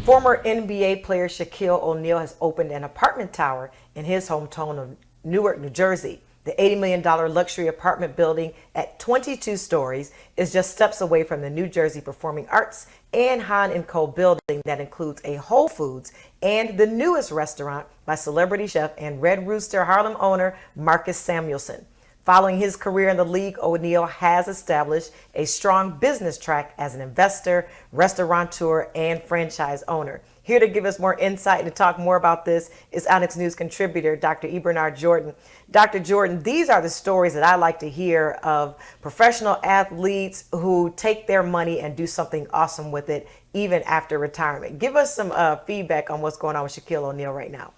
Former NBA player Shaquille O'Neal has opened an apartment tower in his hometown of Newark, New Jersey. The $80 million luxury apartment building at 22 stories is just steps away from the New Jersey Performing Arts and Han & Co. building that includes a Whole Foods and the newest restaurant by celebrity chef and Red Rooster Harlem owner Marcus Samuelson. Following his career in the league, O'Neal has established a strong business track as an investor, restaurateur, and franchise owner. Here to give us more insight and to talk more about this is Onyx News contributor, Dr. E. Bernard Jordan. Dr. Jordan, these are the stories that I like to hear of professional athletes who take their money and do something awesome with it, even after retirement. Give us some feedback on what's going on with Shaquille O'Neal right now.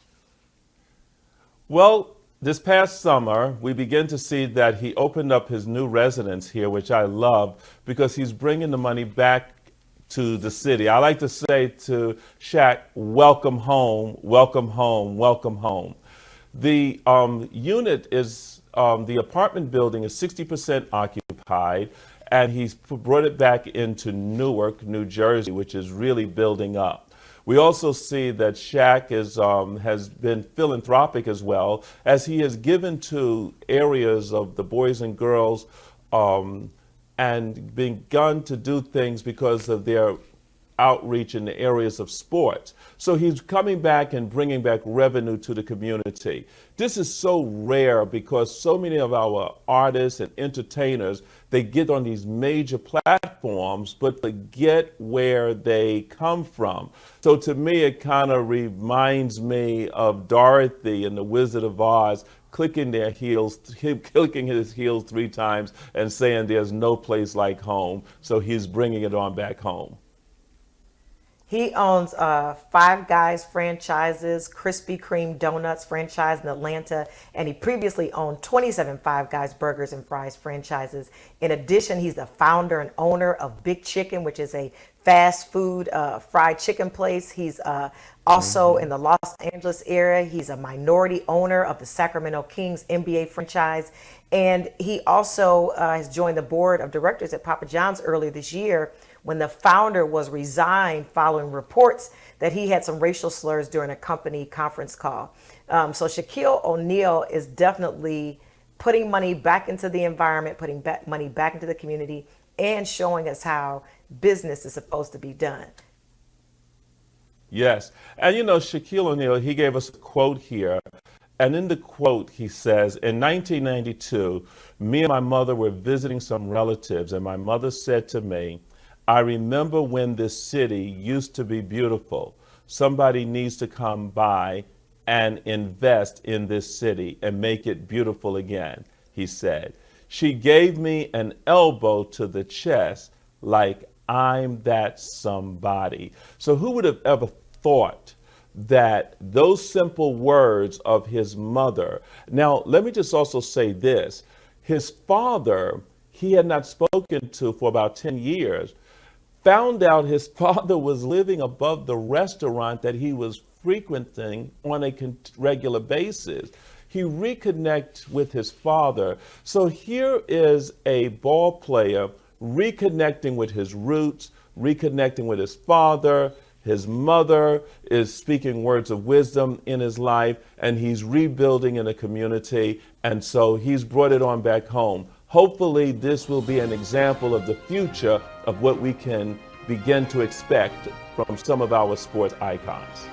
Well, this past summer, we begin to see that he opened up his new residence here, which I love because he's bringing the money back to the city. I like to say to Shaq, welcome home, welcome home, welcome home. The unit is, the apartment building is 60% occupied, and he's brought it back into Newark, New Jersey, which is really building up. We also see that Shaq has been philanthropic as well, as he has given to areas of the boys and girls and begun to do things because of their outreach in the areas of sports. So he's coming back and bringing back revenue to the community. This is so rare because so many of our artists and entertainers, they get on these major platforms, but forget where they come from. So to me, it kind of reminds me of Dorothy in The Wizard of Oz, clicking his heels 3 times and saying there's no place like home. So he's bringing it on back home. He owns Five Guys franchises, Krispy Kreme Donuts franchise in Atlanta, and he previously owned 27 Five Guys burgers and fries franchises. In addition, he's the founder and owner of Big Chicken, which is a fast food fried chicken place. He's also in the Los Angeles area. He's a minority owner of the Sacramento Kings NBA franchise. And he also has joined the board of directors at Papa John's earlier this year when the founder was resigned following reports that he had some racial slurs during a company conference call. So Shaquille O'Neal is definitely putting money back into the environment, putting money back into the community, and showing us how business is supposed to be done. Yes. And you know, Shaquille O'Neal, he gave us a quote here. And in the quote, he says, in 1992, me and my mother were visiting some relatives, and my mother said to me, I remember when this city used to be beautiful. Somebody needs to come by and invest in this city and make it beautiful again, he said. She gave me an elbow to the chest like I'm that somebody. So who would have ever thought that those simple words of his mother. Now, let me just also say this. His father, he had not spoken to for about 10 years, found out his father was living above the restaurant that he was frequenting on a regular basis. He reconnects with his father. So here is a ball player reconnecting with his roots, reconnecting with his father. His mother is speaking words of wisdom in his life, and he's rebuilding in a community. And so he's brought it on back home. Hopefully, this will be an example of the future of what we can begin to expect from some of our sports icons.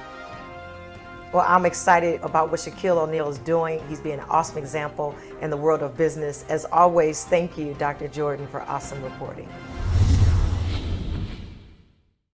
Well, I'm excited about what Shaquille O'Neal is doing. He's being an awesome example in the world of business. As always, thank you, Dr. Jordan, for awesome reporting.